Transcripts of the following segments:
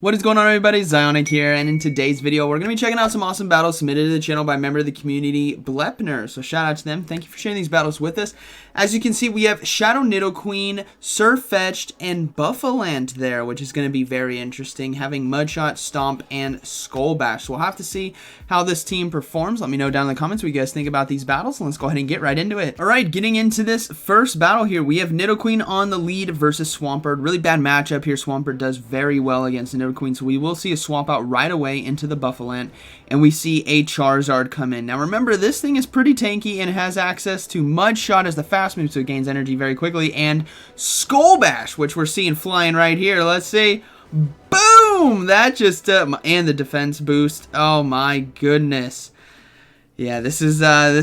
What is going on, everybody? ZyoniK here, and in today's video we're going to be checking out some awesome battles submitted to the channel by a member of the community, Blepner. So shout out to them. Thank you for sharing these battles with us. As you can see, we have Shadow Nidoqueen, Surfetched, and Bouffalant there, which is going to be very interesting, having Mudshot, Stomp, and Skull Bash. So we'll have to see how this team performs. Let me know down in the comments what you guys think about these battles, and let's go ahead and get right into it. Alright, getting into this first battle here, we have Nidoqueen on the lead versus Swampert. Really bad matchup here. Swampert does very well against Nidoqueen, so we will see a swap out right away into the Bouffalant, and we see a Charizard come in. Now remember, this thing is pretty tanky and has access to Mudshot as the fast move, so it gains energy very quickly, and Skull Bash, which we're seeing flying right here. Let's see. Boom! That just, and the defense boost. Oh my goodness. Yeah, this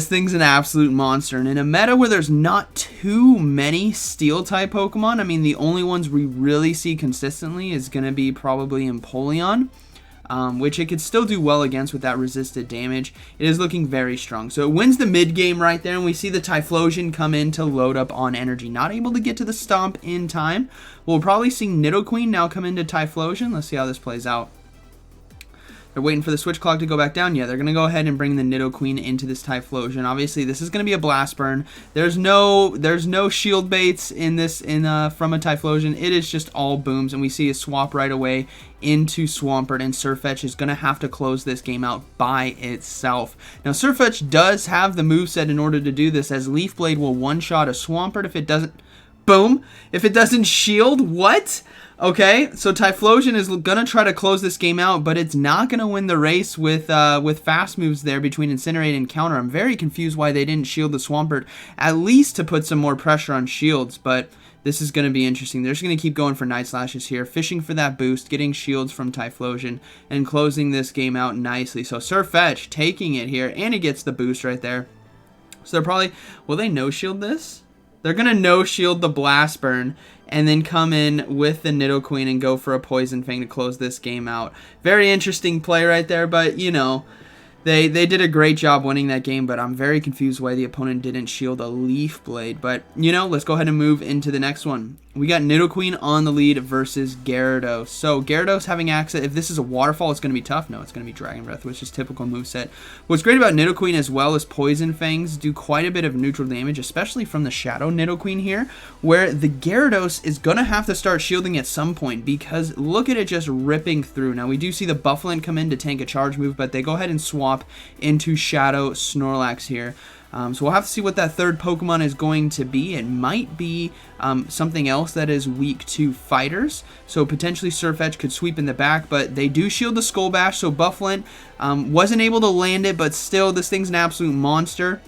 thing's an absolute monster, and in a meta where there's not too many Steel-type Pokemon, I mean, the only ones we really see consistently is going to be probably Empoleon, which it could still do well against with that resisted damage. It is looking very strong, so it wins the mid game right there, and we see the Typhlosion come in to load up on energy. Not able to get to the Stomp in time. We'll probably see Nidoqueen now come into Typhlosion. Let's see how this plays out. They're waiting for the switch clock to go back down. Yeah, they're going to go ahead and bring the Nidoqueen into this Typhlosion. Obviously, this is going to be a Blast Burn. There's no shield baits in this from a Typhlosion. It is just all booms, and we see a swap right away into Swampert, and Surfetch is going to have to close this game out by itself. Now, Surfetch does have the moveset in order to do this, as Leaf Blade will one-shot a Swampert if it doesn't... Boom! If it doesn't shield, what? Okay, so Typhlosion is going to try to close this game out, but it's not going to win the race with fast moves there between Incinerate and Counter. I'm very confused why they didn't shield the Swampert, at least to put some more pressure on shields, but this is going to be interesting. They're just going to keep going for Night Slashes here, fishing for that boost, getting shields from Typhlosion, and closing this game out nicely. So Surfetch taking it here, and he gets the boost right there. So they're probably... Will they no-shield this? They're going to no-shield the Blast Burn and then come in with the Nidoqueen and go for a Poison Fang to close this game out. Very interesting play right there, but, you know, they did a great job winning that game, but I'm very confused why the opponent didn't shield a Leaf Blade. But, you know, let's go ahead and move into the next one. We got Nidoqueen on the lead versus Gyarados. So Gyarados having access, if this is a Waterfall, it's going to be tough. No, it's going to be Dragon Breath, which is typical moveset. What's great about Nidoqueen as well is Poison Fangs do quite a bit of neutral damage, especially from the Shadow Nidoqueen here, where the Gyarados is going to have to start shielding at some point, because look at it just ripping through. Now, we do see the Bouffalant come in to tank a charge move, but they go ahead and swap into Shadow Snorlax here. So we'll have to see what that third Pokemon is going to be. It might be something else that is weak to fighters. So potentially Surfetch could sweep in the back, but they do shield the Skull Bash. So Bouffalant wasn't able to land it, but still, this thing's an absolute monster.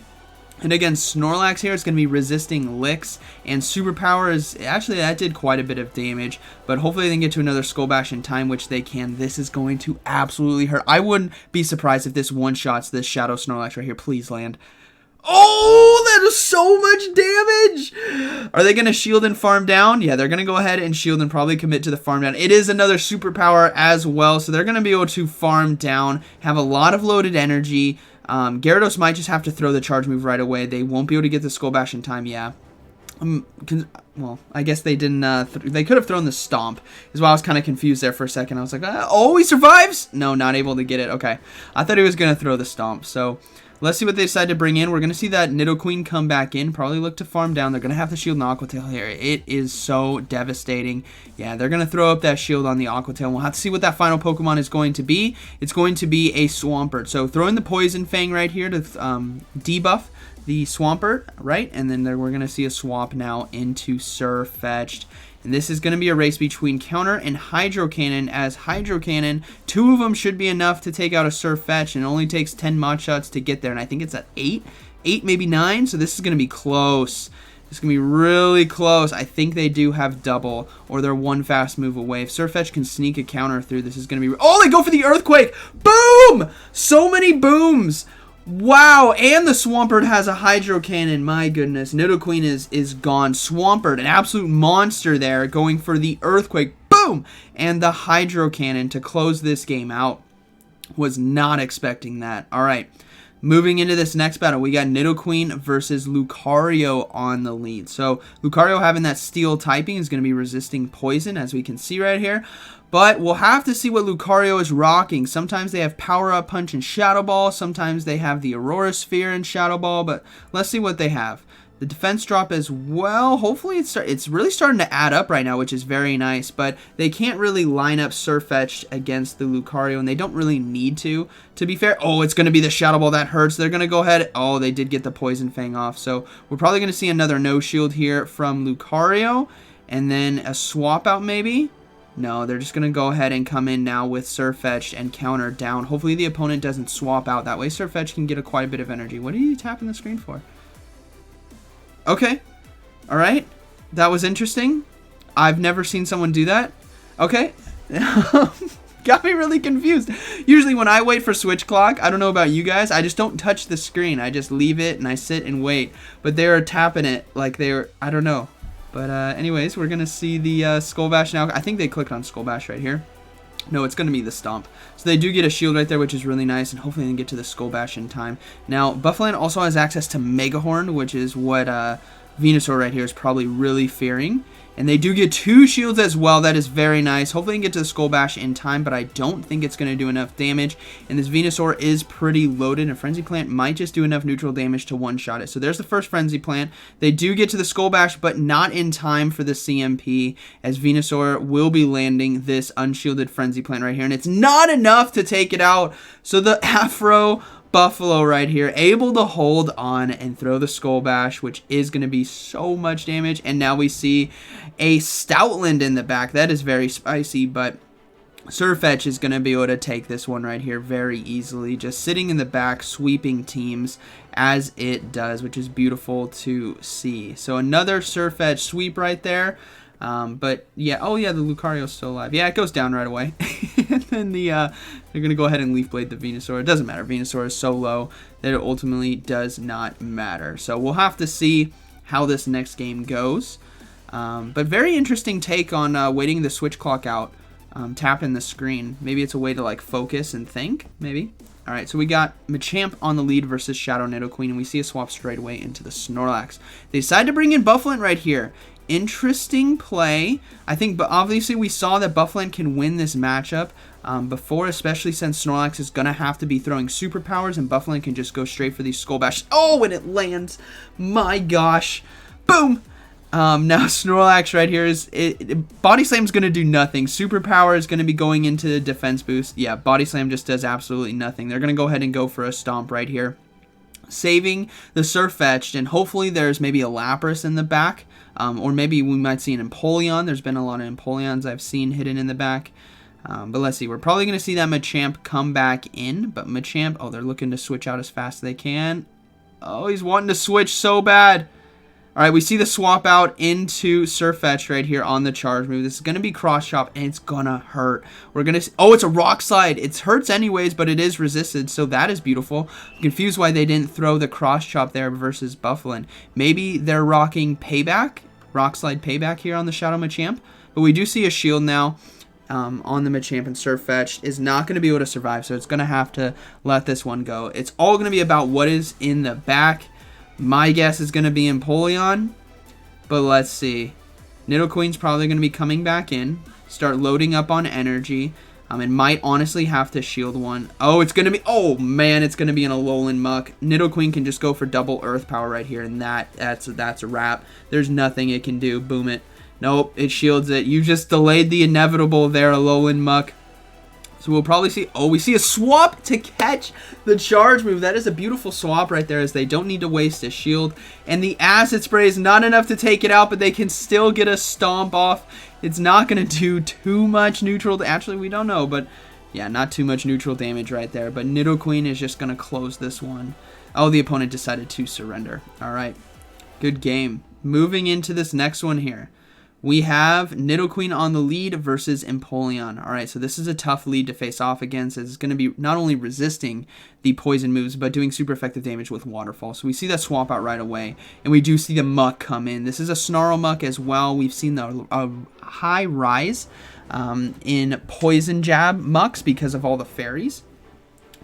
And again, Snorlax here is going to be resisting licks, and Superpower is, actually that did quite a bit of damage, but hopefully they can get to another Skull Bash in time, which they can. This is going to absolutely hurt. I wouldn't be surprised if this one-shots this Shadow Snorlax right here. Please land. Oh, that is so much damage! Are they going to shield and farm down? Yeah, they're going to go ahead and shield and probably commit to the farm down. It is another superpower as well, so they're going to be able to farm down, have a lot of loaded energy. Gyarados might just have to throw the charge move right away. They won't be able to get the Skull Bash in time, yeah. Well, I guess they didn't, they could have thrown the Stomp, is why I was kind of confused there for a second. I was like, oh, he survives? No, not able to get it. Okay, I thought he was going to throw the Stomp, so... Let's see what they decide to bring in. We're going to see that Nidoqueen come back in, probably look to farm down. They're going to have to shield an Aqua Tail here. It is so devastating. Yeah, they're going to throw up that shield on the Aqua Tail. We'll have to see what that final Pokemon is going to be. It's going to be a Swampert. So throwing the Poison Fang right here to debuff the Swampert, right? And then we're going to see a swap now into Surfetched. And this is going to be a race between Counter and Hydro Cannon, as Hydro Cannon, 2 of them should be enough to take out a Surfetch, and it only takes 10 mod shots to get there, and I think it's at 8, maybe 9, so this is going to be close. This is going to be really close. I think they do have double, or they're one fast move away. If Surfetch can sneak a Counter through, this is going to be... Oh, they go for the Earthquake! Boom! So many booms! Wow, and the Swampert has a Hydro Cannon. My goodness, Nidoqueen is gone. Swampert, an absolute monster there, going for the Earthquake. Boom! And the Hydro Cannon to close this game out. Was not expecting that. All right. Moving into this next battle, we got Nidoqueen versus Lucario on the lead. So Lucario having that steel typing is going to be resisting poison, as we can see right here. But we'll have to see what Lucario is rocking. Sometimes they have Power Up Punch and Shadow Ball. Sometimes they have the Aurora Sphere and Shadow Ball. But let's see what they have. The defense drop as well. Hopefully it's really starting to add up right now, which is very nice. But they can't really line up Surfetched against the Lucario, and they don't really need to be fair. Oh, it's going to be the Shadow Ball. That hurts. They're going to go ahead. Oh, they did get the Poison Fang off. So we're probably going to see another no shield here from Lucario. And then a swap out maybe. No, they're just going to go ahead and come in now with Surfetched and counter down. Hopefully the opponent doesn't swap out. That way Surfetched can get quite a bit of energy. What are you tapping the screen for? Okay. All right. That was interesting. I've never seen someone do that. Okay. Got me really confused. Usually when I wait for switch clock, I don't know about you guys, I just don't touch the screen. I just leave it and I sit and wait. But they're tapping it like they're, I don't know. But anyways, we're going to see the Skull Bash now. I think they clicked on Skull Bash right here. No, it's going to be the Stomp. So they do get a shield right there, which is really nice, and hopefully they can get to the Skull Bash in time. Now, Bouffalant also has access to Mega Horn, which is what Venusaur right here is probably really fearing. And they do get 2 shields as well. That is very nice. Hopefully they can get to the Skull Bash in time, but I don't think it's going to do enough damage. And this Venusaur is pretty loaded, and Frenzy Plant might just do enough neutral damage to one-shot it. So there's the first Frenzy Plant. They do get to the Skull Bash, but not in time for the CMP, as Venusaur will be landing this unshielded Frenzy Plant right here. And it's not enough to take it out. So the Afro Buffalo right here, able to hold on and throw the Skull Bash, which is going to be so much damage. And now we see a Stoutland in the back. That is very spicy, but Surfetched is going to be able to take this one right here very easily. Just sitting in the back, sweeping teams as it does, which is beautiful to see. So another Surfetched sweep right there. But yeah, oh yeah, the Lucario's still alive. Yeah, it goes down right away. And then they're gonna go ahead and Leaf Blade the Venusaur. It doesn't matter. Venusaur is so low that it ultimately does not matter. So we'll have to see how this next game goes. But very interesting take on waiting the switch clock out, tapping the screen. Maybe it's a way to like focus and think. Maybe. All right, so we got Machamp on the lead versus Shadow Nidoqueen, and we see a swap straight away into the Snorlax. They decide to bring in Bouffalant right here. Interesting play. I think, but obviously we saw that Bouffalant can win this matchup before, especially since Snorlax is going to have to be throwing superpowers, and Bouffalant can just go straight for these Skull Bash. Oh, and it lands. My gosh. Boom. Now Snorlax right here is, Body Slam's going to do nothing. Superpower is going to be going into the defense boost. Yeah, Body Slam just does absolutely nothing. They're going to go ahead and go for a Stomp right here, saving the Surfetched, and hopefully there's maybe a Lapras in the back. Or maybe we might see an Empoleon. There's been a lot of Empoleons I've seen hidden in the back. But let's see. We're probably going to see that Machamp come back in. But Machamp, oh, they're looking to switch out as fast as they can. Oh, he's wanting to switch so bad. All right, we see the swap out into Surfetched right here on the charge move. This is going to be Cross Chop, and it's going to hurt. We're going to... Oh, it's a Rock Slide. It hurts anyways, but it is resisted, so that is beautiful. I'm confused why they didn't throw the Cross Chop there versus Bouffalant. Maybe they're rocking Payback, Rock Slide Payback here on the Shadow Machamp. But we do see a shield now on the Machamp, and Surfetched is not going to be able to survive, so it's going to have to let this one go. It's all going to be about what is in the back. My guess is going to be Empoleon, but let's see. Nidoqueen's probably going to be coming back in, start loading up on energy, and might honestly have to shield one. Oh, it's going to be, oh man, it's going to be an Alolan Muck. Nidoqueen can just go for double Earth Power right here, and that's a wrap. There's nothing it can do. Boom it. Nope, it shields it. You just delayed the inevitable there, Alolan Muck. So we'll probably see, oh, we see a swap to catch the charge move. That is a beautiful swap right there, as they don't need to waste a shield. And the Acid Spray is not enough to take it out, but they can still get a Stomp off. It's not going to do too much neutral, actually we don't know, but yeah, not too much neutral damage right there. But Nidoqueen is just going to close this one. Oh, the opponent decided to surrender. All right, good game. Moving into this next one here. We have Nidoqueen on the lead versus Empoleon. All right, so this is a tough lead to face off against. It's going to be not only resisting the poison moves, but doing super effective damage with Waterfall. So we see that swap out right away, and we do see the Muck come in. This is a Snarl Muck as well. We've seen the high rise in Poison Jab Mucks because of all the fairies.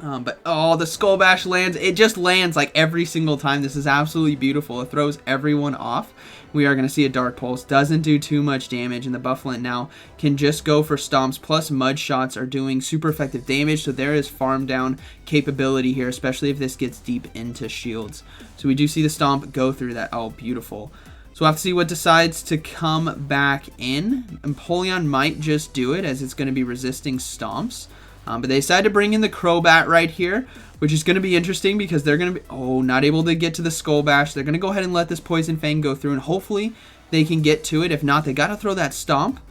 But oh, the Skull Bash lands. It just lands like every single time. This is absolutely beautiful. It throws everyone off. We are going to see a Dark Pulse. Doesn't do too much damage, and the Bouffalant now can just go for stomps. Plus, Mud Shots are doing super effective damage, so there is farm down capability here, especially if this gets deep into shields. So we do see the Stomp go through that. Oh, beautiful. So we'll have to see what decides to come back in. Empoleon might just do it, as it's going to be resisting stomps. But they decided to bring in the Crobat right here, which is going to be interesting because they're going to be, oh, not able to get to the Skull Bash. They're going to go ahead and let this Poison Fang go through, and hopefully they can get to it. If not, they got to throw that Stomp.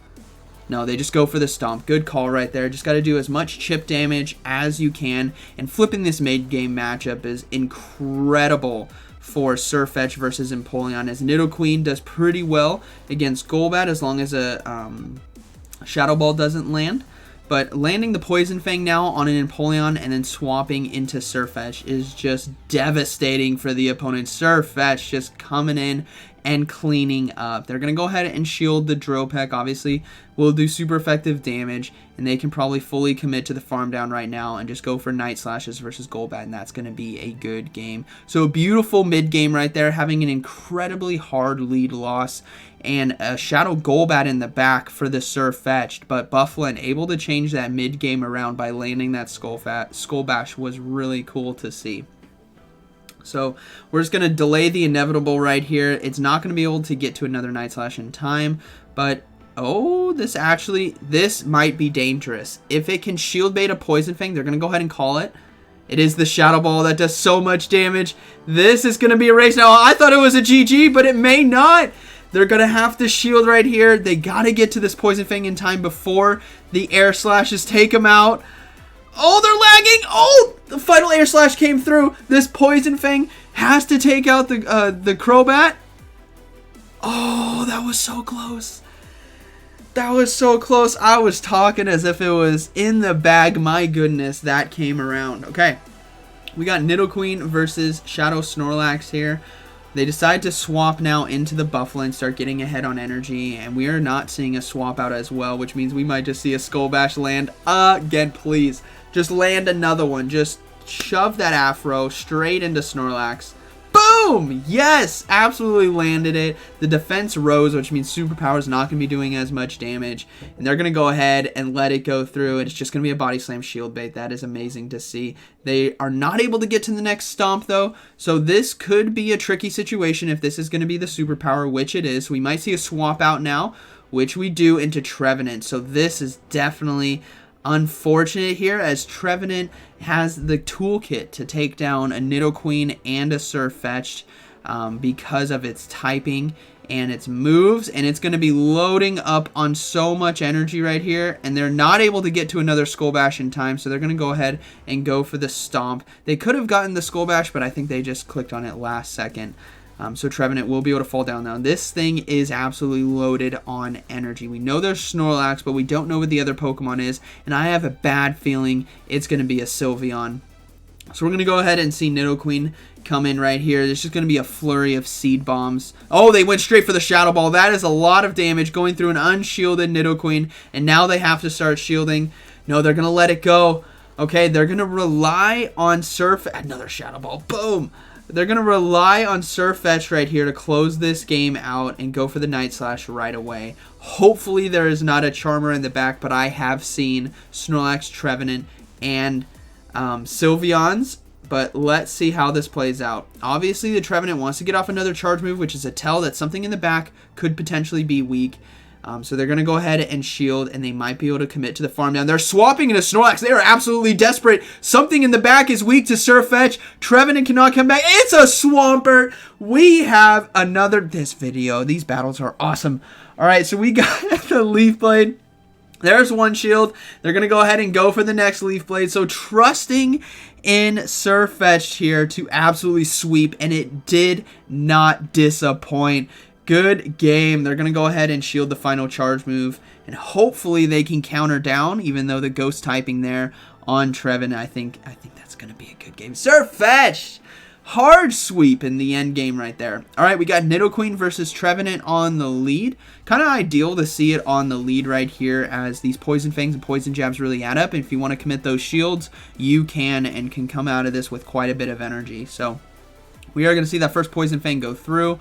No, they just go for the Stomp. Good call right there. Just got to do as much chip damage as you can, and flipping this mid-game matchup is incredible for Sirfetch'd versus Empoleon, as Nidoqueen does pretty well against Golbat as long as a Shadow Ball doesn't land. But landing the Poison Fang now on an Empoleon and then swapping into Sirfetch'd is just devastating for the opponent. Sirfetch'd just coming in and cleaning up. They're going to go ahead and shield the Drill Peck. Obviously, will do super effective damage, and they can probably fully commit to the farm down right now and just go for Night Slashes versus Golbat, and that's going to be a good game. So a beautiful mid game right there, having an incredibly hard lead loss, and a Shadow Golbat in the back for the Sirfetch'd, but Bouffalant able to change that mid game around by landing that Skull Bash was really cool to see. So we're just going to delay the inevitable right here. It's not going to be able to get to another Night Slash in time, but oh, this might be dangerous. If it can shield bait a Poison Fang, they're going to go ahead and call it. It is the Shadow Ball that does so much damage. This is going to be a race. Now, I thought it was a GG, but it may not. They're going to have to shield right here. They got to get to this Poison Fang in time before the Air Slashes take them out. Oh, they're lagging. Oh, the final Air Slash came through. This Poison Fang has to take out the Crobat. Oh, that was so close. That was so close. I was talking as if it was in the bag. My goodness, that came around. Okay, we got Nidoqueen versus Shadow Snorlax here. They decide to swap now into the Bouffalant, start getting ahead on energy, and we are not seeing a swap out as well, which means we might just see a Skull Bash land again. Please, just land another one. Just shove that Afro straight into Snorlax. Boom! Yes! Absolutely landed it. The defense rose, which means Superpower is not going to be doing as much damage. And they're going to go ahead and let it go through. It's just going to be a Body Slam Shield Bait. That is amazing to see. They are not able to get to the next Stomp, though. So this could be a tricky situation if this is going to be the Superpower, which it is. We might see a swap out now, which we do, into Trevenant. So this is definitely unfortunate here, as Trevenant has the toolkit to take down a Nidoqueen and a Sirfetch'd because of its typing and its moves, and it's going to be loading up on so much energy right here, and they're not able to get to another Skull Bash in time, so they're going to go ahead and go for the Stomp. They could have gotten the Skull Bash, but I think they just clicked on it last second. So Trevenant will be able to fall down now. This thing is absolutely loaded on energy. We know there's Snorlax, but we don't know what the other Pokemon is, and I have a bad feeling it's going to be a Sylveon. So we're going to go ahead and see Nidoqueen come in right here. There's just going to be a flurry of Seed Bombs. Oh, they went straight for the Shadow Ball. That is a lot of damage going through an unshielded Nidoqueen, and now they have to start shielding. No, they're going to let it go. Okay, they're going to rely on another Shadow Ball. Boom! They're going to rely on Sirfetch'd right here to close this game out and go for the Night Slash right away. Hopefully there is not a Charmer in the back, but I have seen Snorlax, Trevenant, and Sylveons. But let's see how this plays out. Obviously, the Trevenant wants to get off another charge move, which is a tell that something in the back could potentially be weak. So they're going to go ahead and shield, and they might be able to commit to the farm down. They're swapping into Snorlax. They are absolutely desperate. Something in the back is weak to Sirfetch'd. Trevenant cannot come back. It's a Swampert. We have this video. These battles are awesome. All right, so we got the Leaf Blade. There's one shield. They're going to go ahead and go for the next Leaf Blade. So trusting in Sirfetch'd here to absolutely sweep, and it did not disappoint. Good game. They're going to go ahead and shield the final charge move, and hopefully they can counter down, even though the ghost typing there on Trevenant. I think that's going to be a good game. Sirfetch'd! hard sweep in the end game right there. All right, we got Nidoqueen versus Trevenant on the lead. Kind of ideal to see it on the lead right here, as these Poison Fangs and Poison Jabs really add up. And if you want to commit those shields, you can, and can come out of this with quite a bit of energy. So we are going to see that first Poison Fang go through.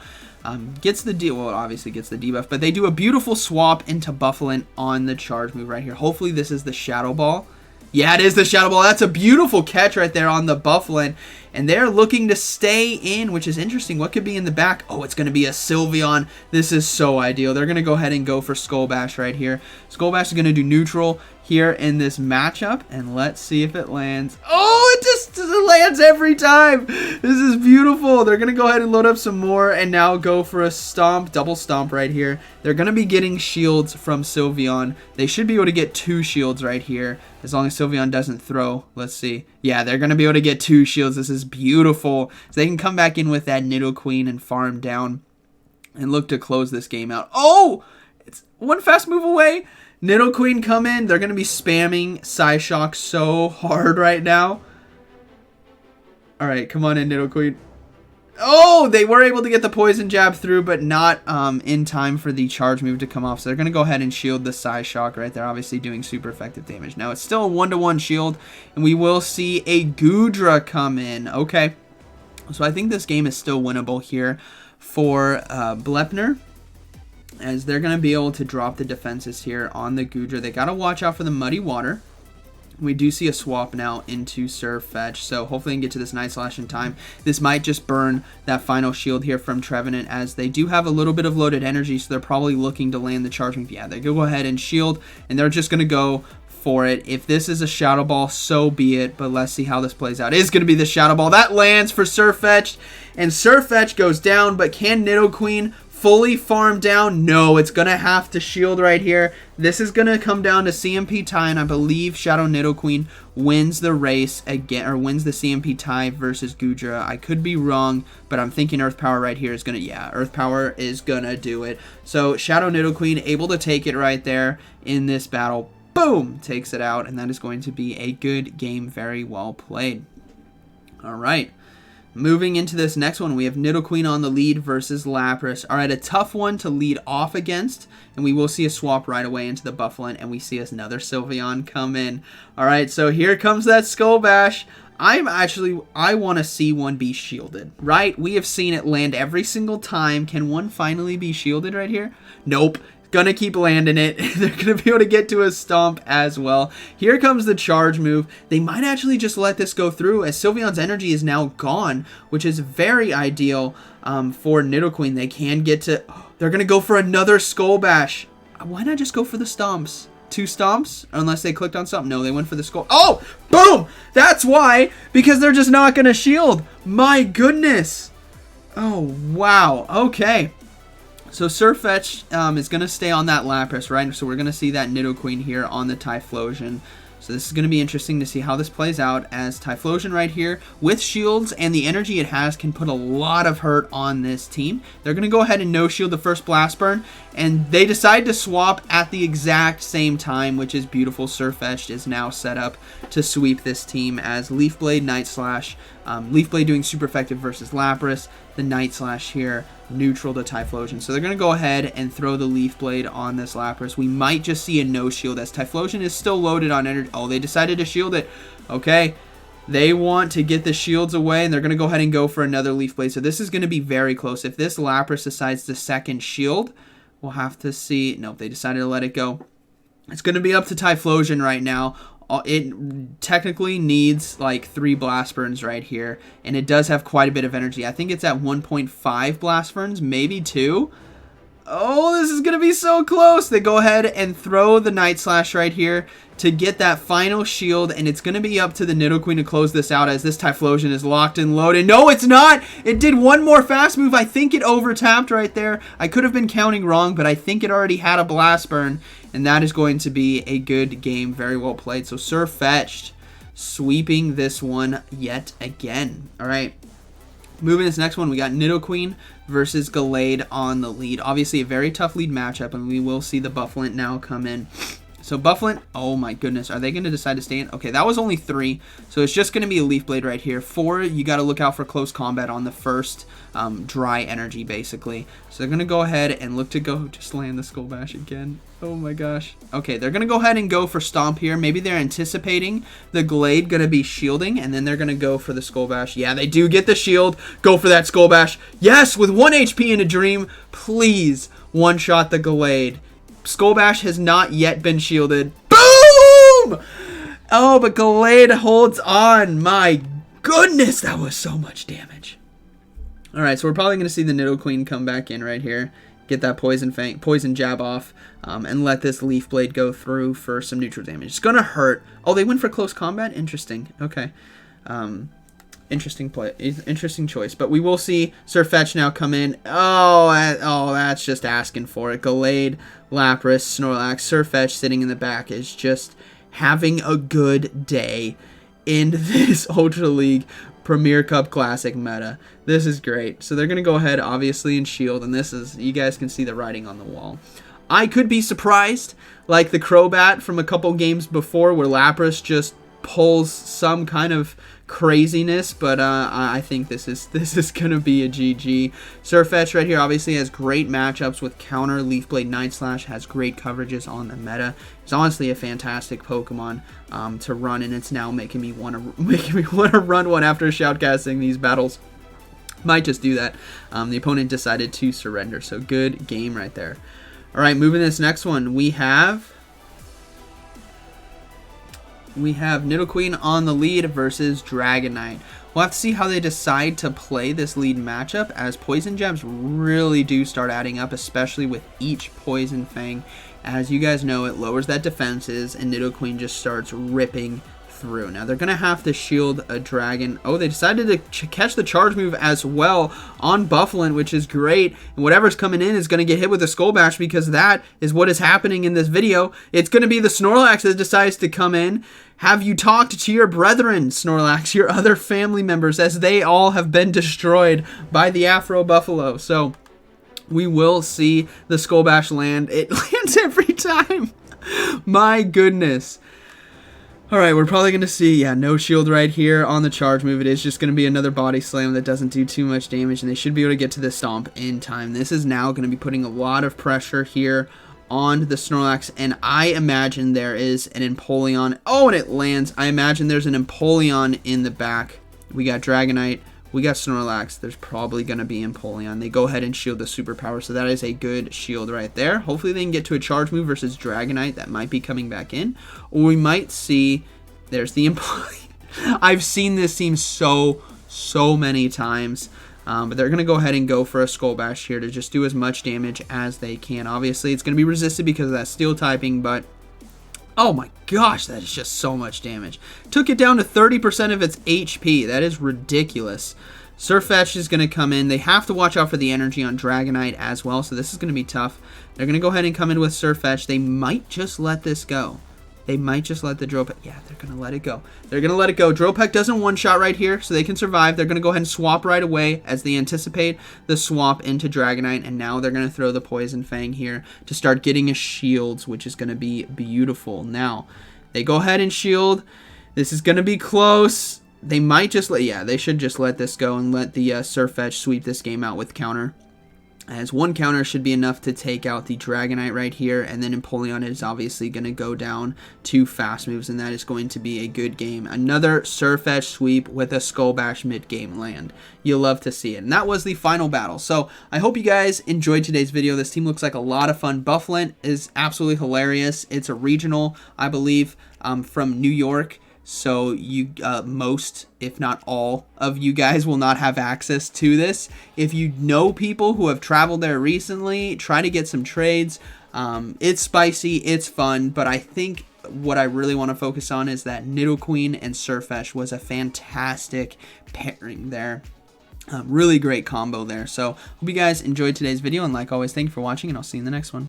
Gets the well, it obviously gets the debuff, but they do a beautiful swap into Bouffalant on the charge move right here. Hopefully this is the Shadow Ball. Yeah, it is the Shadow Ball. That's a beautiful catch right there on the Bouffalant. And they're looking to stay in, which is interesting. What could be in the back? Oh, it's going to be a Sylveon. This is so ideal. They're going to go ahead and go for Skull Bash right here. Skull Bash is going to do neutral here in this matchup. And let's see if it lands. Oh, it just lands every time. This is beautiful. They're going to go ahead and load up some more and now go for a Stomp, double Stomp right here. They're going to be getting shields from Sylveon. They should be able to get 2 shields right here, as long as Sylveon doesn't throw. Let's see. Yeah, they're going to be able to get 2 shields. This is beautiful. So they can come back in with that Nidoqueen and farm down and look to close this game out. Oh! It's one fast move away. Nidoqueen come in. They're going to be spamming Psyshock so hard right now. Alright, come on in, Nidoqueen. Oh, they were able to get the Poison Jab through, but not in time for the charge move to come off. So they're going to go ahead and shield the Psyshock right there, obviously doing super effective damage. Now, it's still a 1-to-1 shield, and we will see a Goodra come in. Okay, so I think this game is still winnable here for Blepner, as they're going to be able to drop the defenses here on the Goodra. They got to watch out for the Muddy Water. We do see a swap now into Surf Fetch, so hopefully we can get to this Night Slash in time. This might just burn that final shield here from Trevenant, as they do have a little bit of loaded energy, so they're probably looking to land the charge move. Yeah, they go ahead and shield, and they're just going to go for it. If this is a Shadow Ball, so be it, but let's see how this plays out. It is going to be the Shadow Ball. That lands for Surf Fetch, and Surf Fetch goes down, but can Nidoqueen fully farm down? No, it's going to have to shield right here. This is going to come down to CMP tie, and I believe Shadow Nidoqueen wins the race again, or wins the CMP tie versus Goodra. I could be wrong, but I'm thinking Earth Power right here is going to, yeah, Earth Power is going to do it. So Shadow Nidoqueen able to take it right there in this battle. Boom! Takes it out, and that is going to be a good game. Very well played. All right. Moving into this next one, we have Nidoqueen on the lead versus Lapras. All right, a tough one to lead off against, and we will see a swap right away into the Bouffalant, and we see another Sylveon come in. All right, so here comes that Skull Bash. I want to see one be shielded, right? We have seen it land every single time. Can one finally be shielded right here? Nope. Gonna keep landing it. They're gonna be able to get to a Stomp as well. Here comes the charge move. They might actually just let this go through, as Sylveon's energy is now gone, which is very ideal for Nidoqueen. They can get to... they're gonna go for another Skull Bash. Why not just go for the Stomps? 2 Stomps? Unless they clicked on something. No, they went for the Skull... oh! Boom! That's why! Because they're just not gonna shield. My goodness! Oh, wow. Okay. So Surf Fetch is going to stay on that Lapras, right? So we're going to see that Nidoqueen here on the Typhlosion. So this is going to be interesting to see how this plays out, as Typhlosion right here with shields and the energy it has can put a lot of hurt on this team. They're going to go ahead and no shield the first Blast Burn, and they decide to swap at the exact same time, which is beautiful. Surf Fetch is now set up to sweep this team, as Leaf Blade, Night Slash, Leaf Blade doing super effective versus Lapras, the Night Slash here neutral to Typhlosion. So they're going to go ahead and throw the Leaf Blade on this Lapras. We might just see a no shield, as Typhlosion is still loaded on energy. Oh, they decided to shield it. Okay. They want to get the shields away, and they're going to go ahead and go for another Leaf Blade. So this is going to be very close. If this Lapras decides to second shield, we'll have to see. Nope, they decided to let it go. It's going to be up to Typhlosion right now. It technically needs like 3 Blast Burns right here, and it does have quite a bit of energy. I think it's at 1.5 Blast Burns, maybe 2. Oh, this is going to be so close. They go ahead and throw the Night Slash right here to get that final shield, and it's going to be up to the Nidoqueen to close this out, as this Typhlosion is locked and loaded. No, it's not. It did one more fast move. I think it overtapped right there. I could have been counting wrong, but I think it already had a Blast Burn, and that is going to be a good game. Very well played. So Surf Fetched sweeping this one yet again. All right. Moving to this next one, we got Nidoqueen versus Glade on the lead. Obviously a very tough lead matchup, and we will see the Bouffalant now come in. So Bouffalant, oh my goodness, are they going to decide to stay in? Okay, that was only 3, so it's just going to be a Leaf Blade right here. 4, you got to look out for close combat on the first dry energy, basically. So they're going to go ahead and look to go, just land the Skull Bash again. Oh my gosh. Okay, they're going to go ahead and go for Stomp here. Maybe they're anticipating the Glade going to be shielding, and then they're going to go for the Skull Bash. Yeah, they do get the shield. Go for that Skull Bash. Yes, with 1 HP in a Dream, please one-shot the Glade. Skull Bash has not yet been shielded. Boom! Oh, but Glade holds on. My goodness, that was so much damage. Alright, so we're probably going to see the Nidoqueen come back in right here. Get that poison jab off, and let this Leaf Blade go through for some neutral damage. It's going to hurt. Oh, they went for close combat? Interesting. Okay. Interesting play, interesting choice. But we will see Sirfetch'd now come in. Oh, that's just asking for it. Glade, Lapras, Snorlax, Sirfetch'd sitting in the back is just having a good day in this Ultra League Premier Cup Classic meta. This is great. So they're going to go ahead, obviously, and shield. And this is, you guys can see the writing on the wall. I could be surprised, like the Crobat from a couple games before, where Lapras just pulls some kind of craziness, but I think this is gonna be a GG. Sirfetch'd right here obviously has great matchups with counter. Leaf Blade Night Slash has great coverages on the meta. It's honestly a fantastic Pokemon to run, and it's now making me want to run one after shoutcasting these battles. Might just do that. The opponent decided to surrender, so good game right there. All right, moving to this next one, we have Nidoqueen on the lead versus Dragonite. We'll have to see how they decide to play this lead matchup, as Poison Jabs really do start adding up, especially with each Poison Fang. As you guys know, it lowers that defenses, and Nidoqueen just starts ripping through. Now, they're going to have to shield a Dragon. Oh, they decided to catch the charge move as well on Bouffalant, which is great. And whatever's coming in is going to get hit with a Skull Bash, because that is what is happening in this video. It's going to be the Snorlax that decides to come in. Have you talked to your brethren, Snorlax, your other family members, as they all have been destroyed by the Afro Buffalo? So we will see the Skull Bash land. It lands every time. My goodness. Alright, we're probably going to see, yeah, no shield right here on the charge move. It is just going to be another body slam that doesn't do too much damage, and they should be able to get to the stomp in time. This is now going to be putting a lot of pressure here on the Snorlax, and I imagine there is an Empoleon. Oh, and it lands. I imagine there's an Empoleon in the back. We got Dragonite. We got Snorlax. There's probably going to be Empoleon. They go ahead and shield the superpower, so that is a good shield right there. Hopefully they can get to a charge move versus Dragonite. That might be coming back in. Or we might see, there's the Empoleon. I've seen this team so many times. But they're going to go ahead and go for a Skull Bash here to just do as much damage as they can. Obviously, it's going to be resisted because of that steel typing, but oh my gosh, that is just so much damage. Took it down to 30% of its HP. That is ridiculous. Sirfetch'd is going to come in. They have to watch out for the energy on Dragonite as well, so this is going to be tough. They're going to go ahead and come in with Sirfetch'd. They might just let this go. They might just let the Dropek... Yeah, they're going to let it go. They're going to let it go. Dropek doesn't one-shot right here, so they can survive. They're going to go ahead and swap right away as they anticipate the swap into Dragonite. And now they're going to throw the Poison Fang here to start getting his shields, which is going to be beautiful. Now, they go ahead and shield. This is going to be close. They might just let... Yeah, they should just let this go and let the Sirfetch'd sweep this game out with counter. As one counter should be enough to take out the Dragonite right here, and then Empoleon is obviously going to go down to fast moves, and that is going to be a good game. Another Sirfetch'd sweep with a Skull Bash mid-game land. You'll love to see it. And that was the final battle. So I hope you guys enjoyed today's video. This team looks like a lot of fun. Bouffalant is absolutely hilarious. It's a regional, I believe, from New York. So you most, if not all, of you guys will not have access to this. If you know people who have traveled there recently, try to get some trades. It's spicy, it's fun, but I think what I really want to focus on is that Nidoqueen and Sirfetch'd was a fantastic pairing there. Really great combo there. So hope you guys enjoyed today's video, and like always, thank you for watching, and I'll see you in the next one.